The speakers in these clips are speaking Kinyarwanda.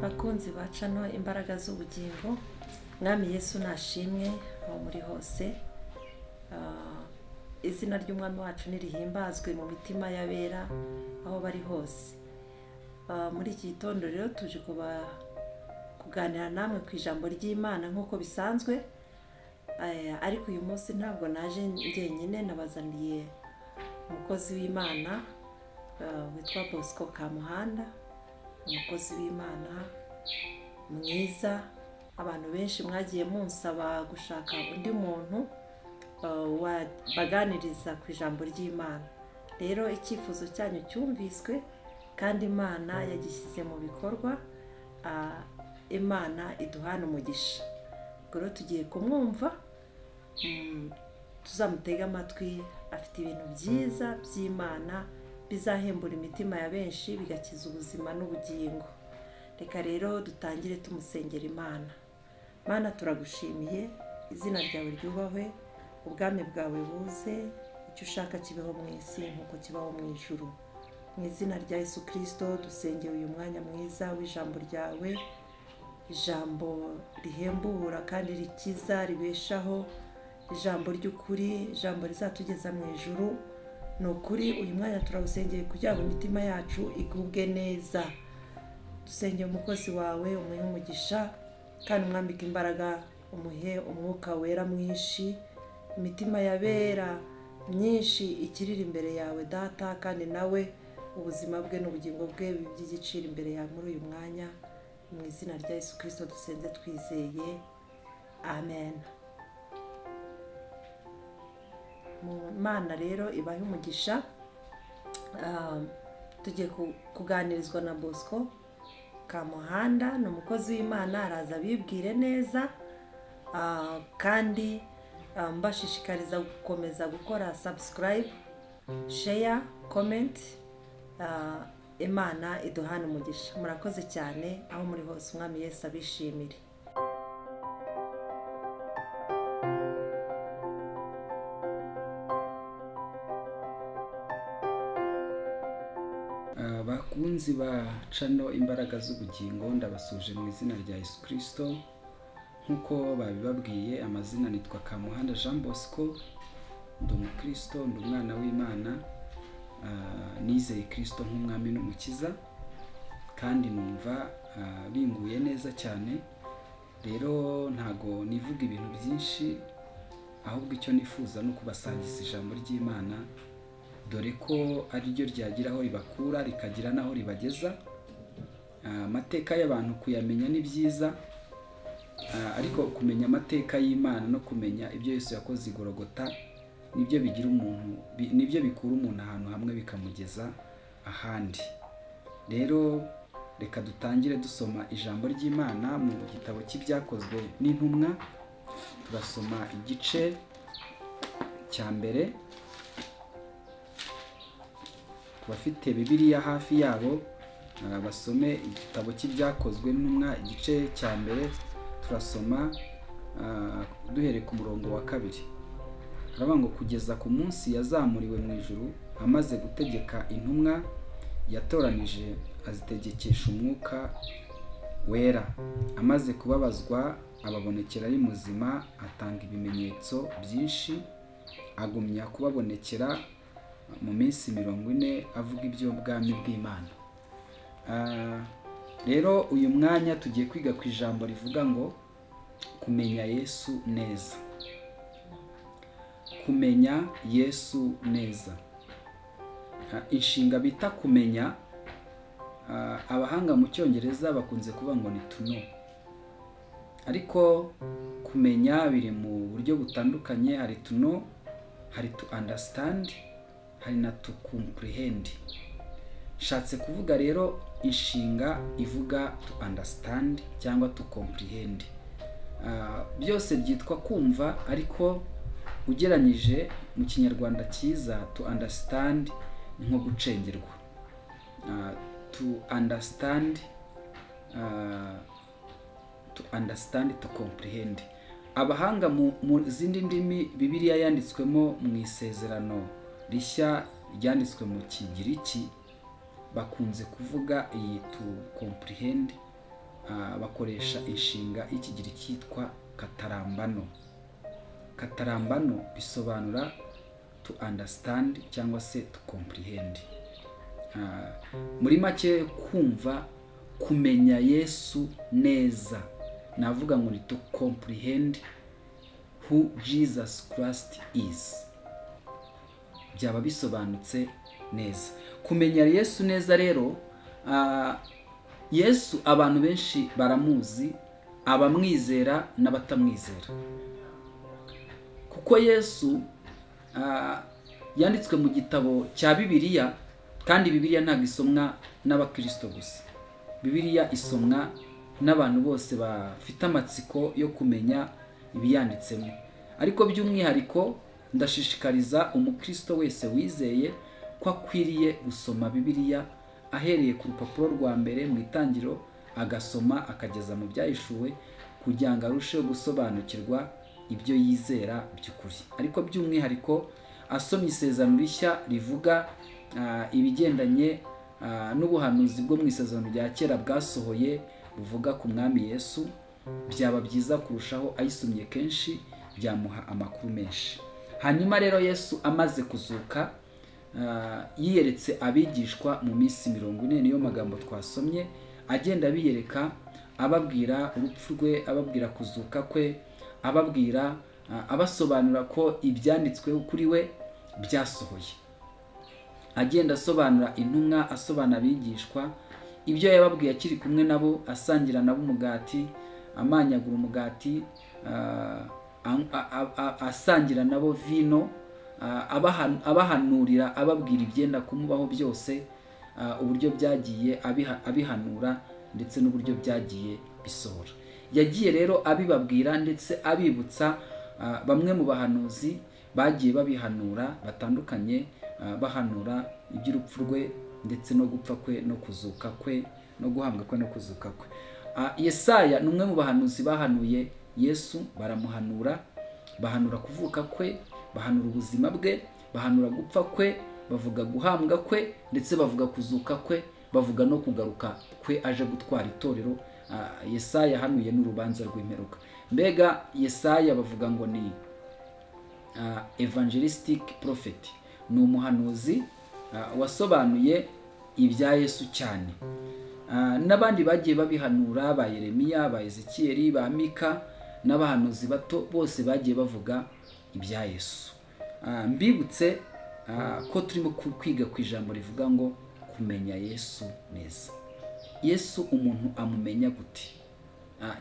bakunzi bacano imbaraga z'ubugingo, mwami Yesu nashimwe aho muri hose. Izina ry'umwami wacu nirihimbazwe mu mitima y'abera aho bari hose. Muri iki gitondo rero tuje kuganira namwe ku ijambo ry'Imana nk'uko bisanzwe, ariko uyu munsi ntabwo naje njyenyine, nabazaniye umukozi w'Imana witwa Bosco Kamuhanda, umukozi w'Imana mwiza. Abantu benshi mwagiye munsaba gushaka undi muntu baganiriza ku ijambo ry'Imana. Rero icyifuzo cyanyu cyumviswe kandi Imana yagishyize mu bikorwa. Imana iduhana umugisha. Rero tugiye kumwumva, tuzamutega amatwi. Afite ibintu byiza by'Imana bizahembura imitima ya benshi, bigakiza ubuzima n'ubugingo. Reka rero dutangire tumusengera Imana. Mana, turagushimiye, izina ryawe ryubahwe, ubwami bwawe buze, icyo ushaka kibeho mu isi nk'uko kibaho mu ijuru. Mu izina rya Yesu Kristo dusengeye uyu mwanya mwiza w'ijambo ryawe, ijambo rihembura kandi rikiza, ribeshaho, ijambo ry'ukuri, ijambo rizatugeza mu ijuru. Ni ukuri uyu mwanya turawusengeye kugira ngo imitima yacu igubwe neza. Dusengeye umukozi wawe, umuhe umugisha kandi umwambike imbaraga, umuhe umwuka wera mwinshi, imitima yabera myinshi ikirira imbere yawe Data, kandi nawe ubuzima bwe n'ubugingo bwe by'igiciro imbere yawe muri uyu mwanya. Mu izina rya Yesu Kristo dusenze twizeye, amen. Mana rero ibahe umugisha. Tugiye kuganirizwa na Bosco Kamuhanda, ni umukozi w'Imana, araza bibwire neza, kandi mbashishikariza gukomeza gukora subscribe, share, comment. Imana iduhana umugisha. Murakoze cyane aho muri hose, umwami Yesu abishimire. Bakunzi bacano imbaraga z'ubugingo, ndabasuje mu izina rya Yesu Kristo. Nk'uko babibabwiye, amazina nitwa Kamuhanda Jean Bosco, ndi umukristo, ndi umwana w'Imana, nizeye Kristo nk'umwami n'umukiza, kandi numva binguye neza cyane. Rero ntago nivuga ibintu byinshi, ahubwo icyo nifuza no kubasangiza ijambo ry'Imana, dore ko ari ryo ryagira aho ribakura rikagira naho ribageza. Amateka y'abantu kuyamenya ni byiza, ariko kumenya amateka y'Imana no kumenya ibyo Yesu yakoze igorogota nibyo bigira umuntu, nibyo bikura umuntu ahantu hamwe bikamugeza ahandi. Rero reka dutangire dusoma ijambo ry'Imana mu gitabo cy'ibyakozwe n'intumwa. Turasoma igice cya mbere. Bafite Bibiliya hafi yabo, basome igitabo cy'ibyakozwe n'intumwa igice cya mbere. Turasoma duhere ku murongo wa 2. Haravuga ngo kugeza ku munsi yazamuriwe mu ijuru, amaze gutegeka intumwa yatoranije, azitegekesha umwuka wera. Amaze kubabazwa ababonekera ari muzima, atanga ibimenyetso byinshi, agumya kubabonekera mu minsi 40 avuga iby'ubwami bw'Imana. Rero uyu mwanya tugiye kwiga ku ijambo rivuga ngo kumenya Yesu neza. Kumenya Yesu neza. Inshinga bita kumenya, abahanga mu Cyongereza bakunze kuvuga ngo ni to know. Ariko kumenya biri mu buryo butandukanye. Hari to know, hari to understand, hari na to comprehend. Shatse kuvuga rero inshinga ivuga to understand cyangwa to comprehend. Byose byitwa kumva, ariko ugeranyije mu Kinyarwanda cyiza to understand ni nko gucengerwa. To understand, to comprehend. Abahanga mu zindi ndimi Bibiliya yanditswemo mu isezerano rishya ryanditswe mu Kigiriki bakunze kuvuga iyi to comprehend bakoresha inshinga y'ikigiri cyitwa katarambano. Katarambano bisobanura to understand cyangwa se to comprehend. Muri make kumva, kumenya Yesu neza, navuga ngo ni to comprehend who Jesus Christ is. Byaba bisobanutse neza. Kumenya Yesu neza rero, Yesu abantu benshi baramuzi, abamwizera n'abatamwizera. Kuko Yesu yanditswe mu gitabo cya Bibiliya, kandi Bibiliya ntabwo isomwa n'abakristo gusa. Bibiliya isomwa n'abantu bose bafite amatsiko yo kumenya ibiyanditsemo. Ariko by'umwihariko ndashishikariza umukristo wese wizeye ko akwiriye gusoma Bibiliya ahereye ku rupapuro rwa mbere mu itangiriro agasoma akageza mu byahishuwe, kugira ngo arusheho gusobanukirwa ibyo yizera by'ukuri. Ariko by'umwihariko asomye isezerano rishya rivuga ibigendanye n'ubuhanuzi bwo mu isezerano rya kera bwasohoye buvuga ku mwami Yesu, byaba byiza kurushaho ayisomye kenshi, byamuha amakuru menshi. Hanyuma rero Yesu amaze kuzuka, yiyeretse abigishwa mu minsi 40, niyo magambo twasomye, agenda biyereka, ababwira urupfu rwe, ababwira kuzuka kwe, ababwira abasobanura ko ibyanditsweho kuri we byasohoye. Agenda asobanura intumwa, asobanura abigishwa ibyo yababwiye akiri kumwe nabo, asangira nabo umugati, amanyagura umugati, asangira nabo vino, abahanurira, ababwira ibyenda kumubaho byose, uburyo byagiye abihanura ndetse n'uburyo byagiye bisohora. Yagiye rero abibabwira ndetse abibutsa bamwe mu bahanuzi bagiye babihanura batandukanye, bahanura iby'urupfu rwe ndetse no gupfa kwe no kuzuka kwe no guhambwa kwe no kuzuka kwe. Yesaya ni umwe mu bahanuzi bahanuye Yesu, baramuhanura, bahanura kuvuka kwe, bahanura ubuzima bwe, bahanura gupfa kwe, bavuga guhambwa kwe ndetse bavuga kuzuka kwe, bavuga no kugaruka kwe aje gutwara itorero. Yesaya yahanuye n'urubanza rw'imperuka. Mbega Yesaya bavuga ngo ni evangelistic prophet, ni umuhanuzi wasobanuye ibya Yesu cyane. N'abandi bagiye babihanura, ba Yeremiya, ba Ezekiyeli, ba Mika n'abahanuzi bato, bose bagiye bavuga ibya Yesu. Mbibutse ko turimo kwiga ku ijambo rivuga ngo kumenya Yesu neza. Yesu umuntu amumenya gute?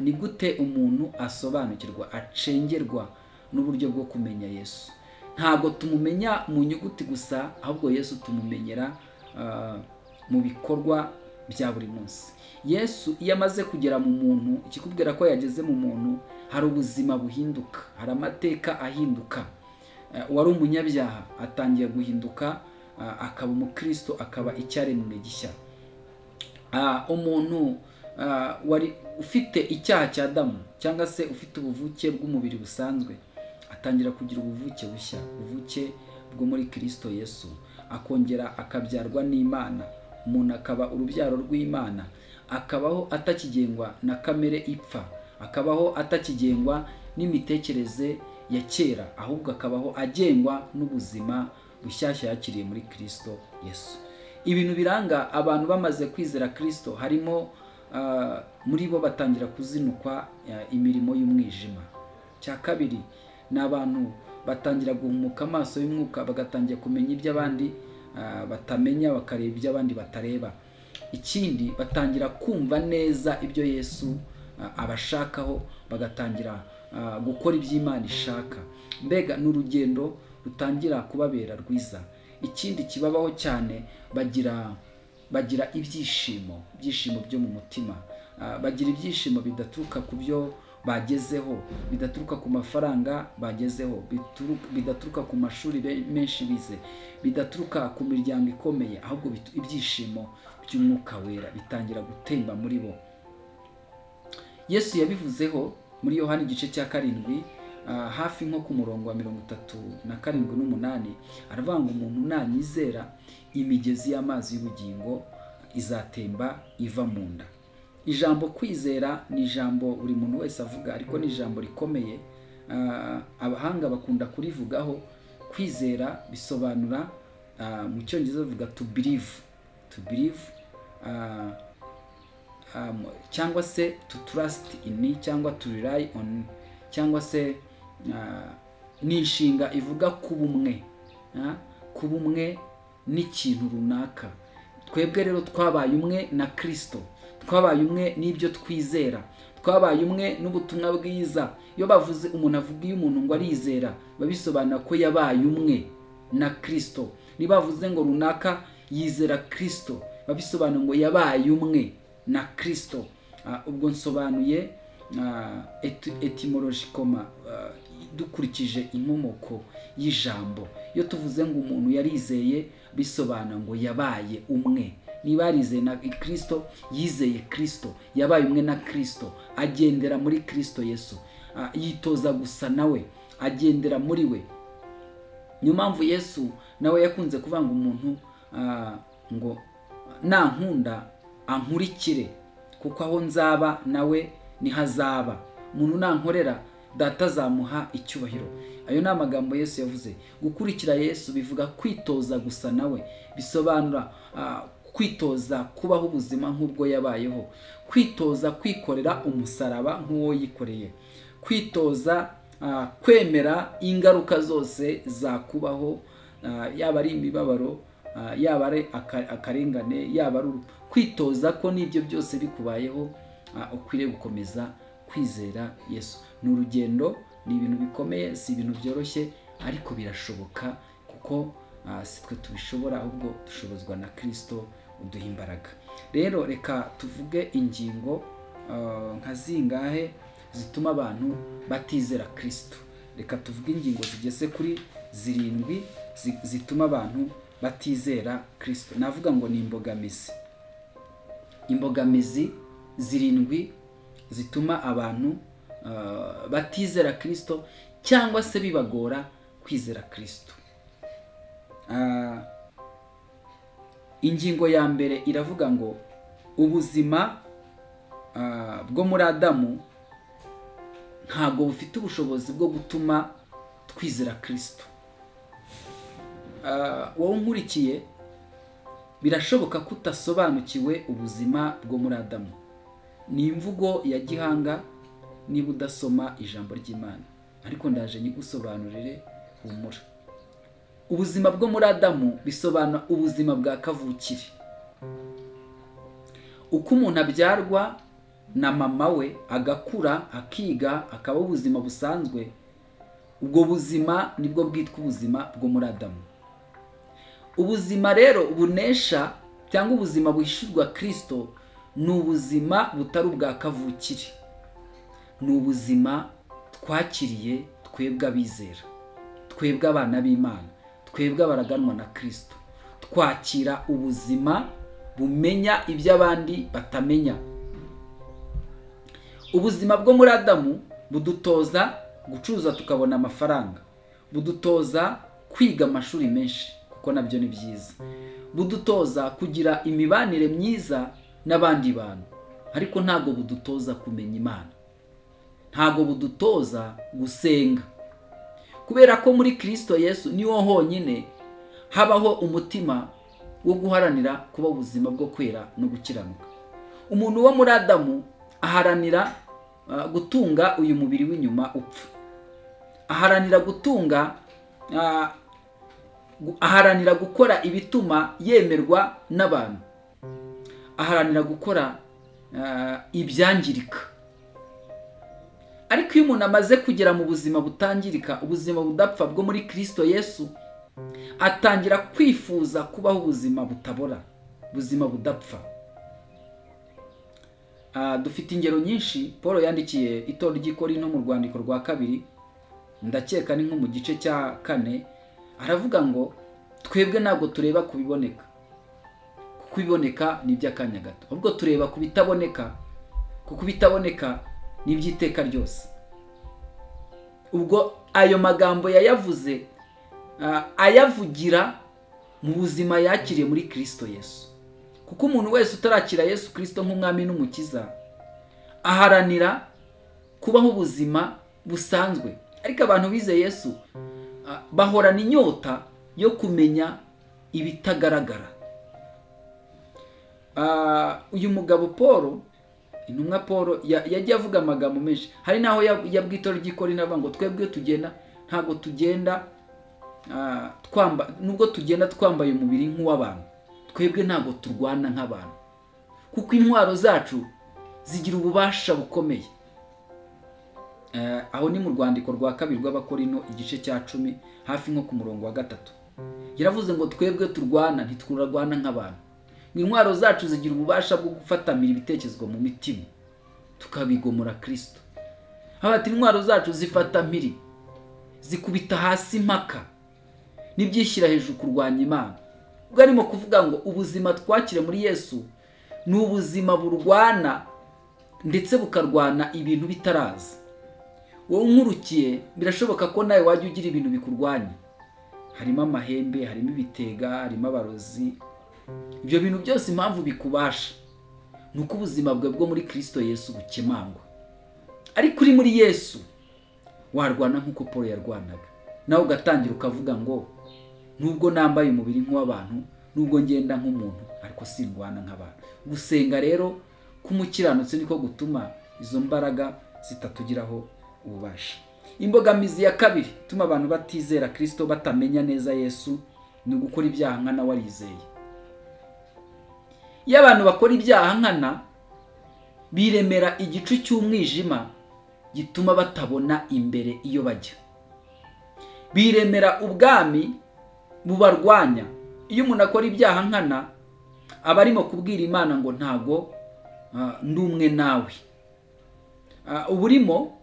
Ni gute umuntu asobanukirwa, acengerwa n'uburyo bwo kumenya Yesu? Ntabwo tumumenya mu nyuguti gusa, ahubwo Yesu tumumenyera mu bikorwa bya buri munsi. Yesu iyo amaze kugera mu muntu, ikikubwira ko yageze mu muntu, hari ubuzima buhinduka, hari amateka ahinduka. Wari umunyabyaha atangiye guhinduka, akaba umukristo, akaba icyaremwe gishya. Umuntu wari ufite icyaha cya Adamu cyangwa se ufite ubuvuke bw'umubiri busanzwe, atangira kugira ubuvuke bushya, ubuvuke bwo muri Kristo Yesu, akongera akabyarwa n'Imana, umuntu akaba urubyaro rw'Imana, akabaho atakigengwa na kamere ipfa, akabaho atakigengwa n'imitekerereze ya kera, ahubwo akabaho agengwa n'ubuzima bushyashya yakiriye muri Kristo Yesu. Ibintu biranga abantu bamaze kwizera Kristo harimo muri bo batangira kuzinukwa imirimo y'umwijima. Cya kabiri ni abantu batangira guhumuka amaso y'umwuka, bagatangira kumenya ibyo abandi batamenya, bakareba ibyo abandi batareba. Ikindi batangira kumva neza ibyo Yesu abashakaho, bagatangira gukora iby'Imana ishaka. Mbega n'urugendo rutangira kubabera rwiza. Ikindi kibabaho cyane, bagira ibyishimo byo mu mutima. Bagira ibyishimo bidaturuka ku byo bagezeho, bidaturuka ku mafaranga bagezeho, bidaturuka ku mashuri menshi bize, bidaturuka ku miryango ikomeye, ahubwo ibyishimo by'umwuka wera bitangira gutemba muri bo. Yesu yabivuzeho muri Yohana igice cya 7, hafi nko ku murongo wa 37-8, aravuga ngo umuntu nanyizera, imigezi y'amazi y'ubugingo izatemba iva mu nda. ijambo kwizera ni ijambo buri muntu wese avuga, ariko ni ijambo rikomeye. Abahanga bakunda kurivugaho. Kwizera bisobanura mu cyongereza bavuga to believe, cyangwa se to trust in, cyangwa to rely on, cyangwa se ni inshinga ivuga kuba umwe n'ikintu runaka. Twebwe rero twabaye umwe na Kristo, twabaye umwe n'ibyo twizera, twabaye umwe n'ubutumwa bwiza. Iyo bavuze umuntu avugiye umuntu ngo arizera, babisobanura ko yabaye umwe na Kristo. Niba bavuze ngo runaka yizera Kristo, babisobanura ngo yabaye umwe na Kristo. Ubwo nsobanuye etymologically, dukurikije inkomoko y'ijambo. Iyo tuvuze ngo umuntu yarizeye, bisobanura ngo yabaye umwe. Niba yarizeye na Kristo, yizeye Kristo, yabaye umwe na Kristo, agendera muri Kristo Yesu, yitoza gusa nawe, agendera muri we. Niyo mpamvu Yesu nawe yakunze kuvanga umuntu ngo nankunda ankurikire, kuko aho nzaba nawe nihazaba. Umuntu nankorera, Data azamuha icyubahiro. Ayo ni amagambo Yesu yavuze. Gukurikira Yesu bivuga kwitoza gusa nawe, bisobanura kwitoza kubaho ubuzima nk'ubwo yabayeho, kwitoza kwikorera umusaraba nk'uwo yikoreye, kwitoza kwemera ingaruka zose zakubaho, yaba ari imibabaro, yaba ari akarengane, yaba ari kwitoza ko n'ibyo byose bikubayeho ukwiriye gukomeza kwizera Yesu. Ni urugendo, ni ibintu bikomeye, si ibintu byoroshye, ariko birashoboka, kuko si twe tubishobora, ahubwo dushobozwa na Kristo uduha imbaraga. Rero reka tuvuge ingingo nka zingahe zituma abantu batizera Kristo. Reka tuvuge ingingo zigeze kuri 7 zituma abantu batizera Kristo. Navuga ngo ni imbogamizi 7 zituma abantu batizera Kristo, cyangwa se bibagora kwizera Kristo. Ingingo ya mbere iravuga ngo ubuzima bwo muri Adamu ntabwo bufite ubushobozi bwo gutuma twizera Kristo. Wowe unkurikiye, birashoboka ko utasobanukiwe ubuzima bwo muri Adamu. Ni imvugo ya gihanga niba udasoma ijambo ry'Imana, ariko ndaje nyigusobanurire, humura. Ubuzima bwo muri Adamu bisobanura ubuzima bwa kavukire. Uko umuntu abyarwa na mama we, agakura, akiga, akaba ubuzima busanzwe, ubwo buzima nibwo bwitwa ubuzima bwo muri Adamu. Ubuzima rero bunesha cyangwa ubuzima buhishurwa Kristo ni ubuzima butari ubwa kavukire. Ni ubuzima twakiriye twebwe abizera, twebwe abana b'Imana, twebwe abaraganwa na Kristo. Twakira ubuzima bumenya ibyo abandi batamenya. Ubuzima bwo muri Adamu budutoza gucuruza tukabona amafaranga, budutoza kwiga amashuri menshi, kuko nabyo ni byiza, budutoza kugira imibanire myiza n'abandi bantu, ariko ntago budutoza kumenya Imana, ntago budutoza gusenga. Kubera ko muri Kristo Yesu niwo honyine habaho umutima wo guharanira kuba ubuzima bwo kwera no gukiranuka. Umuntu wo muri Adamu aharanira gutunga uyu mubiri w'inyuma upfa, aharanira gutunga, aharanira gukora ibituma yemerwa n'abantu, aharanira gukora ibyangirika. Ariko iyo umuntu amaze kugera mu buzima butangirika, ubuzima budapfa bwo muri Kristo Yesu, atangira kwifuza kubaho ubuzima butabora, ubuzima budapfa. Dufite ingero nyinshi. Paul yandikiye itorero ry'Ikorinto mu rwandiko rwa 2, ndakeka ni nko mu gice cya 4, aravuga ngo twebwe ntabwo tureba kubiboneka, kuko iboneka ni iby'akanya gato, ahubwo tureba ku bitaboneka, kuko bitaboneka ni iby'iteka ryose. Ubwo ayo magambo yayavuze, ayavugira mu buzima yakiriye muri Kristo Yesu, kuko umuntu wese utarakira Yesu Kristo nk'umwami n'umukiza aharanira kubaho ubuzima busanzwe. Ariko abantu bize Yesu bahorana inyota yo kumenya ibitagaragara. Uyu mugabo Paul, intumwa Paul yagiye avuga amagambo menshi. Hari naho yabwitoro ry'ikori navuga ngo twebwe tugenda ntago tugenda nubwo tugenda twambaye umubiri nk'uw'abantu, twebwe ntago turwana nk'abantu, kuko intwaro zacu zigira ububasha bukomeye. Aho ni mu rwandiko rwa 2 rw'Abakorino igice cya 10 hafi nko ku murongo wa 3. Yaravuze ngo twebwe turwana ntitwurarwana nk'abantu. Intwaro zacu zigira ububasha bwo gufatamira ibitekerezo mu mitima tukabigomora Kristo. Habati intwaro zacu zifata mpiri, zikubita hasi impaka nibyishyira hejuru kurwanya Imana. Ubwo arimo kuvuga ngo ubuzima twakire muri Yesu ni ubuzima burwana ndetse bukarwana ibintu bitaraza. Wowe nkurukiye birashoboka ko nawe wajya ugira ibintu bikurwanya. Harimo amahembe, harimo ibitega, harimo abarozi. Ibyo bintu byose impamvu bikubasha nuko ubuzima bwe bwo muri Kristo Yesu bukemangwa. Ariko uri muri Yesu warwana nk'uko Paul yarwanaga. Nawe ugatangira ukavuga ngo nubwo nambaye umubiri nk'uw'abantu, nubwo ngenda nk'umuntu, ariko sindwana nk'abantu. Gusenga rero k'umukiranutsi niko gutuma izo mbaraga zitatugiraho ububasha. Imbogamizi ya kabiri ituma abantu batizera Kristo, batamenya neza Yesu, ni gukora ibyaha nkana warizeye. Iyo abantu bakora ibyaha nkana biremera igicu cy'umwijima gituma batabona imbere iyo bajya. Biremera ubwami bubarwanya. Iyo umuntu akora ibyaha nkana aba arimo kubwira Imana ngo ntago ndumwe nawe. Uburimo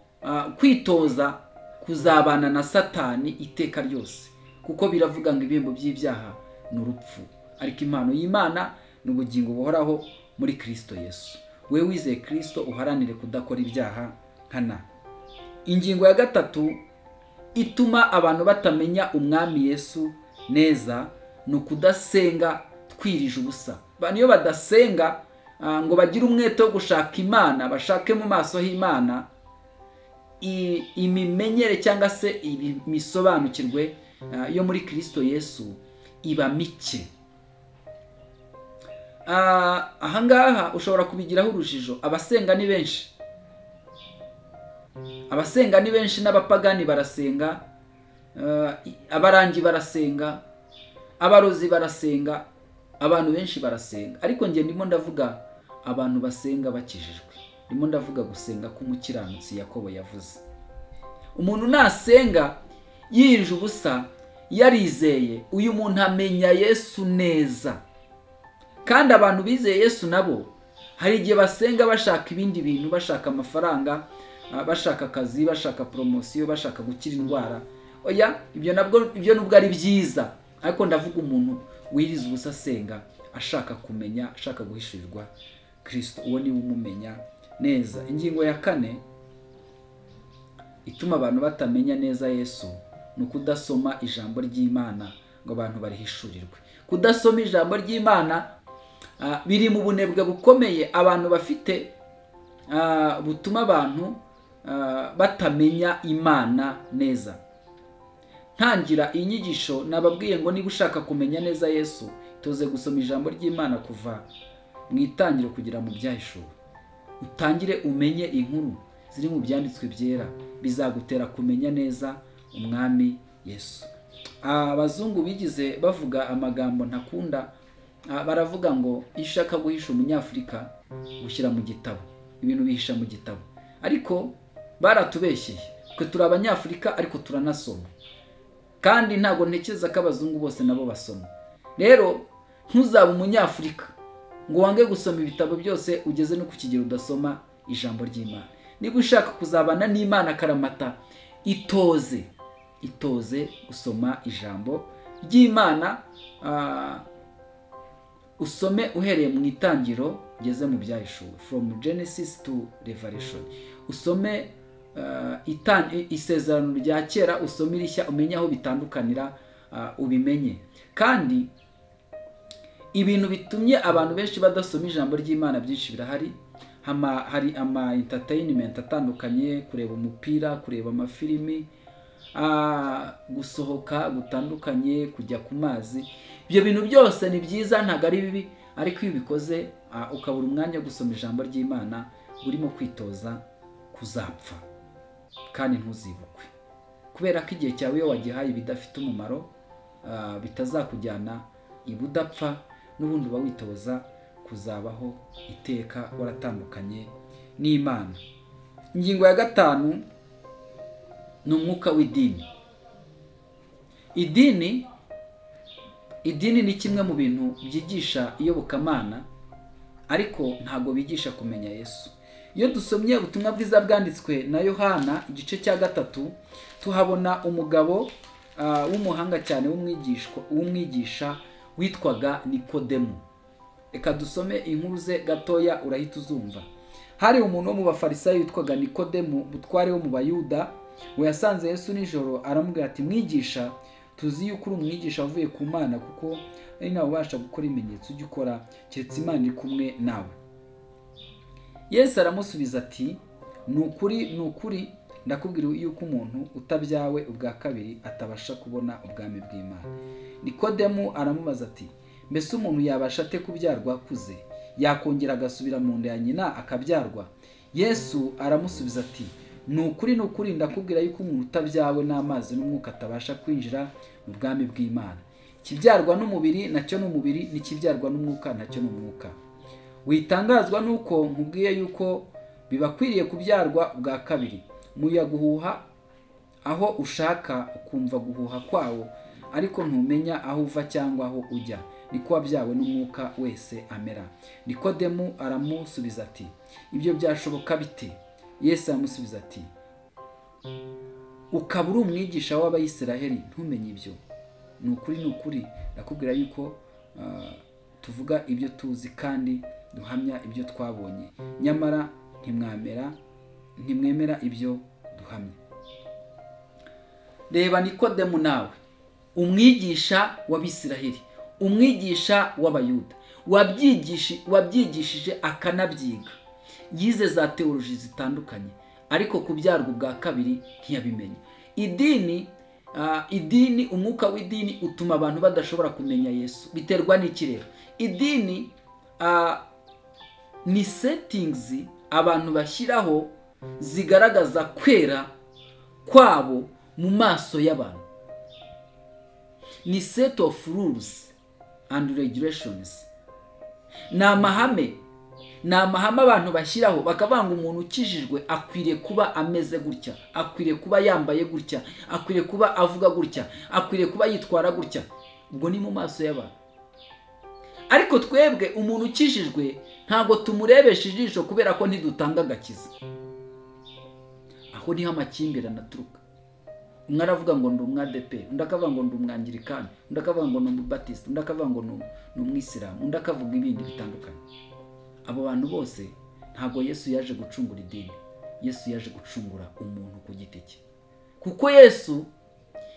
kwitoza kuzabana na Satani iteka ryose, kuko biravuga ngo ibihembo by'ibyaha ni urupfu, ariko impano y'Imana ni ubugingo buhoraho muri Kristo Yesu. Wewe wizeye Kristo uharanire kudakora ibyaha nkana. Ingingo ya 3 ituma abantu batamenya umwami Yesu neza ni ukudasenga twirije ubusa. Abantu iyo badasenga ngo bagire umwete wo gushaka Imana, bashake mu maso h'Imana, imimenyere cyangwa se imisobanukirwe yo muri Kristo Yesu iba mike. Ahangaha ushobora kubigiraho urujijo. Abasenga ni benshi, abasenga ni benshi, n'abapagani barasenga, abarangi barasenga, abarozi barasenga, abantu benshi barasenga. Ariko nge ndimo ndavuga abantu basenga bakijijwe, ndimo ndavuga gusenga k'umukiranutsi Yakobo yavuze. Umuntu nasenga yirije ubusa yarizeye, uyu muntu amenya Yesu neza. Kandi abantu bizeye Yesu nabo hari igihe basenga bashaka ibindi bintu, bashaka amafaranga, bashaka akazi, bashaka promotion, bashaka gukira indwara. Oya, ibyo nubwo ari byiza, ariko ndavuga umuntu wiriza ubusa asenga ashaka kumenya, ashaka guhishurirwa Kristo, uwo ni umumenya neza. Ingingo ya 4 ituma abantu batamenya neza Yesu ni ukudasoma ijambo ry'Imana ngo abantu barihishurirwe. Kudasoma ijambo ry'Imana biri mu bunebwe bukomeye abantu bafite, butuma abantu batamenya Imana neza. Ntangira inyigisho nababwiye ngo niba ushaka kumenya neza Yesu, toze gusoma ijambo ry'Imana kuva mu itangiro kugera mu byahishuwe. Utangire umenye inkuru ziri mu byanditswe byera, bizagutera kumenya neza umwami Yesu. Abazungu bigize bavuga amagambo ntakunda, baravuga ngo ishaka guhisha umunyafrika gushyira mu gitabo, ibintu bihisha mu gitabo. Ariko baratubeshyeye, twe turi abanyafrika ariko turanasoma, kandi ntago ntekereza ko abazungu bose nabo basoma. Rero ntuzaba umunyafrika ngo wange gusoma ibitabo byose ugeze no ku kigero udasoma ijambo ry'Imana. Niba ushaka kuzabana n'Imana karamata, itoze gusoma ijambo ry'Imana. Usome uhereye mu itangiro ugeze mu byahishuwe, from Genesis to Revelation. Usome isezerano rya kera, usome irishya, umenye aho bitandukanira, ubimenye. Kandi ibintu bitumye abantu benshi badasoma ijambo ry'Imana byinshi birahari. Hari ama entertainment atandukanye, kureba umupira, kureba amafilimi, gusohoka gutandukanye, kujya ku mazi. Ibyo bintu byose ni byiza, ntago ari bibi, ariko iyo ubikoze ukabura umwanya wo gusoma ijambo ry'Imana, urimo kwitoza kuzapfa kandi ntuzibukwe, kubera ko igihe cyawe iyo wagihaye ibidafite umumaro bitazakujyana ibudapfa, n'ubundi uba witoza kuzabaho iteka waratandukanye n'Imana. Ingingo ya 5 ni umwuka w'idini. Idini ni kimwe mu bintu byigisha iyobokamana, ariko ntago bigisha kumenya Yesu. Iyo dusomye ubutumwa bwiza bwanditswe na Yohana igice cya 3, tuhabona umugabo w'umuhanga cyane w'umwigisha witwaga Nikodemu. Reka dusome inkuru ze gatoya urahita uzumva. Hari umuntu wo mu bafarisayo witwaga Nikodemu, butware wo mu Bayuda, we yasanze Yesu nijoro, aramubwira ati, mwigisha, tuzi yuko uri umwigisha uvuye ku Mana, kuko ari nawe ubasha gukora ibimenyetso ujya ukora, keretse Imana iri kumwe nawe. Yesu aramusubiza ati, ni ukuri ndakubwira yuko umuntu utabyawe ubwa kabiri atabasha kubona ubwami bw'Imana. Nikodemu aramubaza ati, mbese umuntu yabasha ate kubyarwa akuze? Yakongera agasubira mu nda ya nyina akabyarwa? Yesu aramusubiza ati, ni ukuri ndakubwira yuko umuntu utabyawe n'amazi n'umwuka atabasha kwinjira mu bwami bw'Imana. Ikibyarwa n'umubiri nacyo ni umubiri, n'ikibyarwa n'umwuka nacyo ni umwuka. Witangazwa nuko nkubwiye yuko bibakwiriye kubyarwa bwa kabiri. Umuyaga uhuha aho ushaka, ukumva guhuha kwawo, ariko ntumenya aho uva cyangwa aho ujya. Niko wabyawe n'umwuka wese amera. Nikodemu aramusubiza ati, ibyo byashoboka bite? Yesu aramusubiza ati, ukaba uri umwigisha w'Abayisiraheli ntumenye ibyo? Ni ukuri ndakubwira yuko tuvuga ibyo tuzi kandi duhamya ibyo twabonye, nyamara ntimwemera ibyo duhamya. Reba Nikodemu nawe, umwigisha w'Abisiraheli, umwigisha w'Abayuda, wabyigishije akanabyiga, yize za teoloji zitandukanye, ariko kubyarwa ubwa kabiri ntiyabimenye. Idini, umwuka w'idini utuma abantu badashobora kumenya Yesu. Biterwa n'iki rero? Idini ni settings abantu bashyiraho zigaragaza kwera kwabo mu maso y'abantu. Ni set of rules and regulations. Ni amahame abantu bashyiraho bakavanga umuntu ukijijwe akwiriye kuba ameze gutya, akwiriye kuba yambaye gutya, akwiriye kuba avuga gutya, akwiriye kuba yitwara gutya. Ubwo ni mu maso y'abantu. Ariko twebwe umuntu ukijijwe ntago tumurebesha ijisho, kubera ko ntidutanga agakiza. Aho niho amakimbirane aturuka. Umwe aravuga ngo ndi umwadepe, undi akavuga ngo ndi umwangirikani, undi akavuga ngo ni umubatista, undi akavuga ngo ni umwisilamu, undi akavuga ibindi bitandukanye. Abo bantu bose ntago Yesu yaje gucungura idini. Yesu yaje gucungura umuntu ku giti cye, kuko Yesu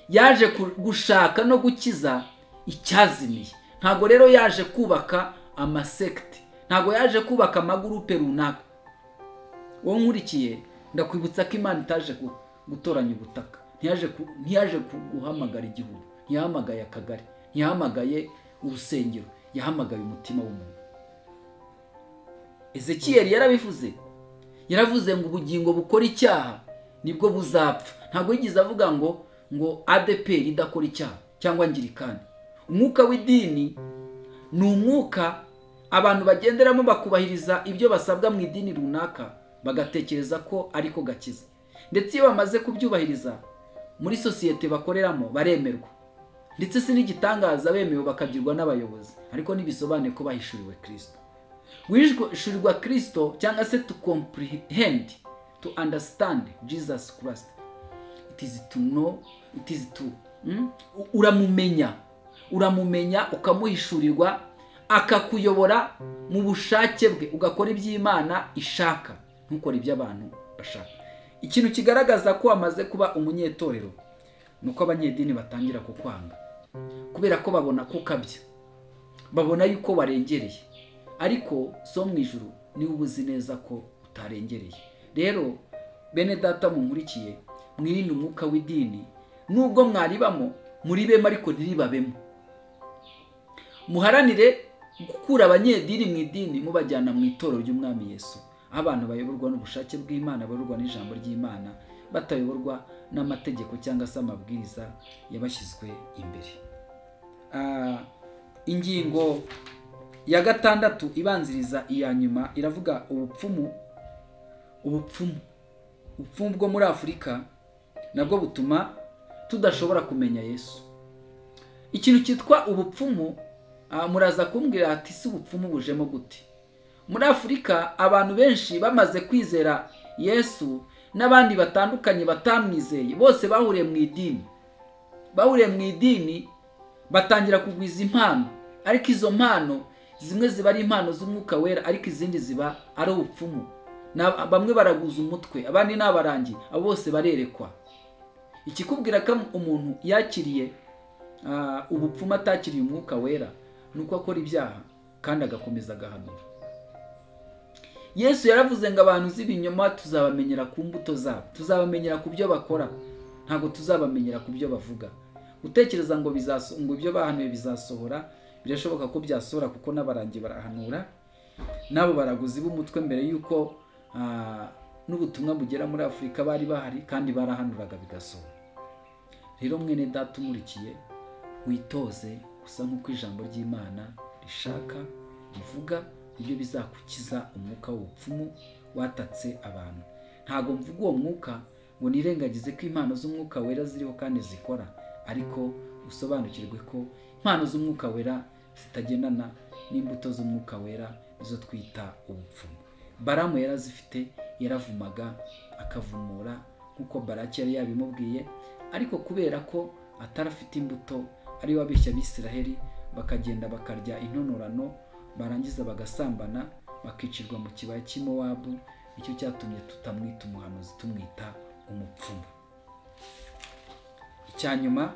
yaje gushaka no gukiza icyazimiye. Ntago rero yaje kubaka amasekte, ntago yaje kubaka amagurupe runaka. Wowe nkurikiye, ndakwibutsa ko Imana itaje gutoranya ubutaka, ntiyaje guhamagara igihugu, ntiyahamagaye akagari, ntiyahamagaye urusengero, yahamagaye umutima w'umuntu. Ezekiyeli yaravuze ngo ubugingo bukora icyaha nibwo buzapfa. Ntago yigize avuga ngo ADEPR idakora icyaha cyangwa ngirikani. Umwuka w'idini ni umwuka abantu bagenderamo bakubahiriza ibyo basabwa mu idini runaka, bagatekereza ko ariko gakiza. Ndetse iyo bamaze kubyubahiriza muri sosiyete bakoreramo baremerwa, ndetse si n'igitangaza bemewe bakagirwa n'abayobozi, ariko nibisobanuye ko bahishuriwe Kristo. Wishurirwa Kristo cyangwa se to comprehend, to understand Jesus Christ. It is to know, it is to uramumenya ukamuhishurirwa, akakuyobora mu bushake bwe, ugakora iby'Imana ishaka, ntukore iby'abantu bashaka. Ikintu kigaragaza ko amaze kuba umunyetorero nuko abanyedini batangira kukwanga, kubera ko babona ko kabya, babona yuko warengereye, ariko so mu ijuru niwe ubuzi neza ko utarengereye. Rero bene data munkurikiye, mwirinde umwuka w'idini, nubwo mwaribamo muribemo ariko ntiribabemo. Muharanire gukura abanyedini mu idini mubajyana mu itorero ry'umwami Yesu, aho abantu bayoborwa n'ubushake bw'Imana, bayoborwa n'ijambo ry'Imana, batayoborwa n'amategeko cyangwa se amabwiriza yabashyizwe imbere. Ingingo ya 6 ibanziriza iya nyuma iravuga ubupfumu. Ubupfumu bwo muri Afurika nabwo butuma tudashobora kumenya Yesu. Ikintu cyitwa ubupfumu, muraza kumbwira ati si ubupfumu bujemo gute? Muri Afurika abantu benshi bamaze kwizera Yesu n'abandi batandukanye batamwizeye, bose bahuriye mu idini, batangira kugwiza impano, ariko izo mpano zimwe ziba ari impano z'umwuka wera, ariko izindi ziba ari ubupfumu. Bamwe baraguza umutwe, abandi n'abarangi, abo bose barerekwa. Ikikubwira ko umuntu yakiriye ubupfumu atakiriye umwuka wera nuko akora ibyaha kandi agakomeza agahanura. Yesu yaravuze ngo abantu z'ibinyoma tuzabamenyera ku mbuto zabo, tuzabamenyera ku byo bakora, ntabwo tuzabamenyera ku byo bavuga. Gutekereza ngo ibyo bahanuye bizasohora, birashoboka ko byasohora kuko n'abarangi barahanura, nabo baraguzi b'umutwe mbere yuko n'ubutumwa bugera muri Afurika bari bahari kandi barahanuraga bigasohora. Rero mwene data umurikiye, witoze gusa nk'uko ijambo ry'Imana rishaka, rivuga ibyo bizakukiza umwuka w'ubupfumu watatse abantu. Ntago mvuga uwo mwuka ngo nirengagize ko impano z'umwuka wera ziriho kandi zikora, ariko usobanukirwe ko impano z'umwuka wera zitagendana n'imbuto z'umwuka wera, izo twita ubupfumu. Baramu yarazifite, yaravumaga akavumura nk'uko Baraki yari yabimubwiye, ariko kubera ko atarafite imbuto, ari wabeshya Abisiraheli, bakagenda bakarya intonorano, barangiza bagasambana, bakicirwa mu kibaya cy'Imowabu. Icyo cyatumye tutamwita umuhanuzi, tumwita umupfumu. Icyanyuma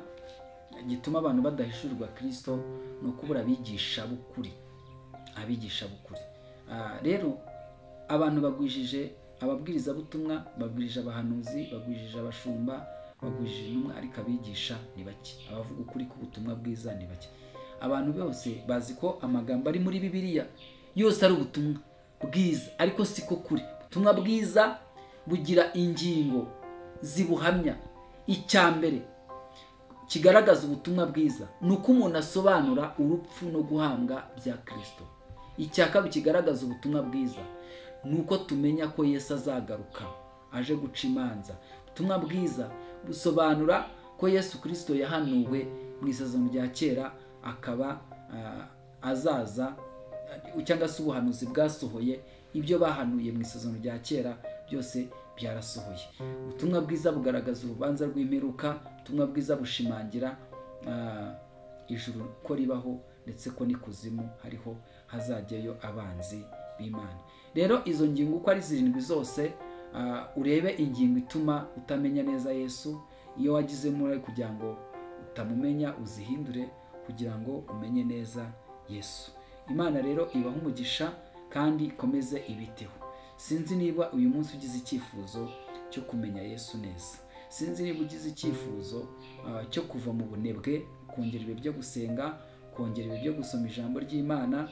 gituma abantu badahishurirwa Kristo ni ukubura abigisha b'ukuri. Rero abantu bagwijije ababwiriza butumwa, bagwijije abahanuzi, bagwijije abashumba, bagwijije intumwa, ariko abigisha ni bake. Abavuga ukuri k'ubutumwa bwiza ni bake. Abantu bose bazi ko amagambo ari muri Bibiliya yose ari ubutumwa bwiza, ariko siko kuri. Ubutumwa bwiza bugira ingingo zibuhamya. Icyambere kigaragaza ubutumwa bwiza ni uko umuntu asobanura urupfu no guhambwa bya Kristo. Icyakabiri kigaragaza ubutumwa bwiza ni uko tumenya ko Yesu azagaruka aje guca imanza. Ubutumwa bwiza busobanura ko Yesu Kristo yahanuwe mu isezerano rya kera, akaba azaza, cyangwa se ubuhanuzi bwasohoye, ibyo bahanuye mu isezerano rya kera byose byarasohoye. Ubutumwa bwiza bugaragaza urubanza rw'imperuka. Ubutumwa bwiza bushimangira ijuru ko ribaho, ndetse ko n'ikuzimu hariho hazajyayo abanzi b'Imana. Rero izo ngingo uko ari 7 zose, urebe ingingo ituma utamenya neza Yesu. Iyo wagizemo kugira ngo utamumenya, uzihindure kugira ngo umenye neza Yesu. Imana rero ibaha umugisha kandi ikomeze ibiteho. Sinzi niba uyu munsi ugize icyifuzo cyo kumenya Yesu neza. Sinzi niba ugize icyifuzo cyo kuva mu bunebwe, kongera ibihe byo gusenga, kongera ibihe byo gusoma ijambo ry'Imana,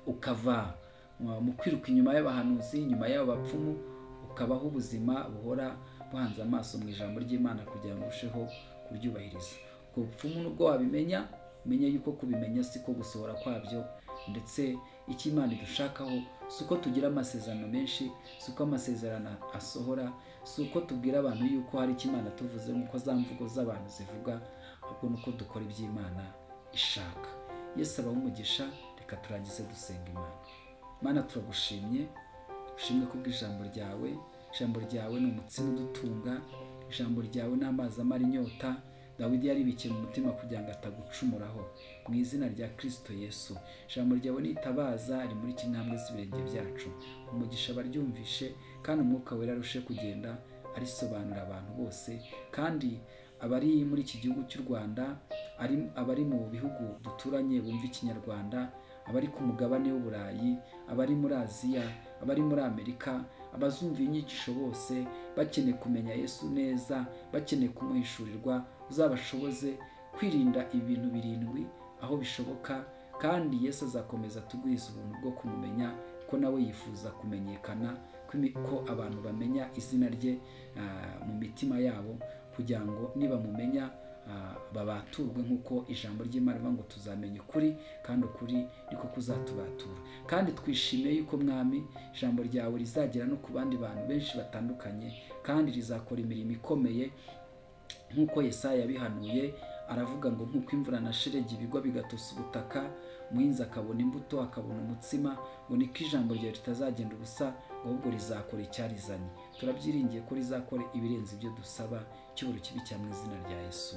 ukava mu kwiruka inyuma y'abahanuzi, inyuma y'abo bapfumu, ukabaho ubuzima buhora buhanze amaso mu ijambo ry'Imana kugira ngo urusheho kuryubahiriza. Ubwo bupfumu nubwo wabimenya, umenye yuko kubimenya siko gusohora kwabyo, ndetse icyo Imana idushakaho si uko tugira amasezerano menshi, si uko amasezerano asohora, si uko tubwira abantu yuko hari icyo Imana tuvuze nk'uko za mvugo z'abantu zivuga, ahubwo nuko dukora iby'Imana ishaka. Yesu abaha umugisha. Reka turangize dusenga Imana. Mana, turagushimye, ushimwe kubw'ijambo ryawe. Ijambo ryawe ni umutsima udutunga, ijambo ryawe ni amazi amara inyota. Dawidi yaribikiye mu mutima kugira ngo atagucumuraho. Mu izina rya Kristo Yesu, ijambo ryawe ni itabaza rimurika intambwe z'ibirenge byacu. Umugisha baryumvishe, kandi umwuka wera arushe kugenda arisobanura abantu bose, kandi abari muri iki gihugu cy'u Rwanda, abari mu bihugu duturanye bumva ikinyarwanda, abari ku mugabane w'Uburayi, abari muri Aziya, abari muri Amerika, abazumva inyigisho bose bakeneye kumenya Yesu neza, bakeneye kumuhishurirwa, uzabashoboze kwirinda ibintu birindwi aho bishoboka, kandi Yesu azakomeza tugwiza ubuntu bwo kumumenya, ko nawe yifuza kumenyekana, ko abantu bamenya izina rye mu mitima yabo, kugira ngo nibamumenya babaturwe nk'uko ijambo ry'Imana rivuga ngo tuzamenya ukuri, kandi ukuri niko kuzatubatura. Kandi twishimiye yuko Mwami ijambo ryawe rizagera no ku bandi bantu benshi batandukanye, kandi rizakora imirimo ikomeye nk'uko Yesaya yabihanuye. Aravuga ngo nk'uko imvura na shelegi bigwa bigatosa ubutaka, umuhinzi akabona imbuto akabona umutsima, ngo niko ijambo ryawe ritazagenda ubusa, ahubwo rizakora icyarizanye. Turabyiringiye ko rizakora ibirenze ibyo dusaba. Cyubahiro kibi cyane mu izina rya Yesu.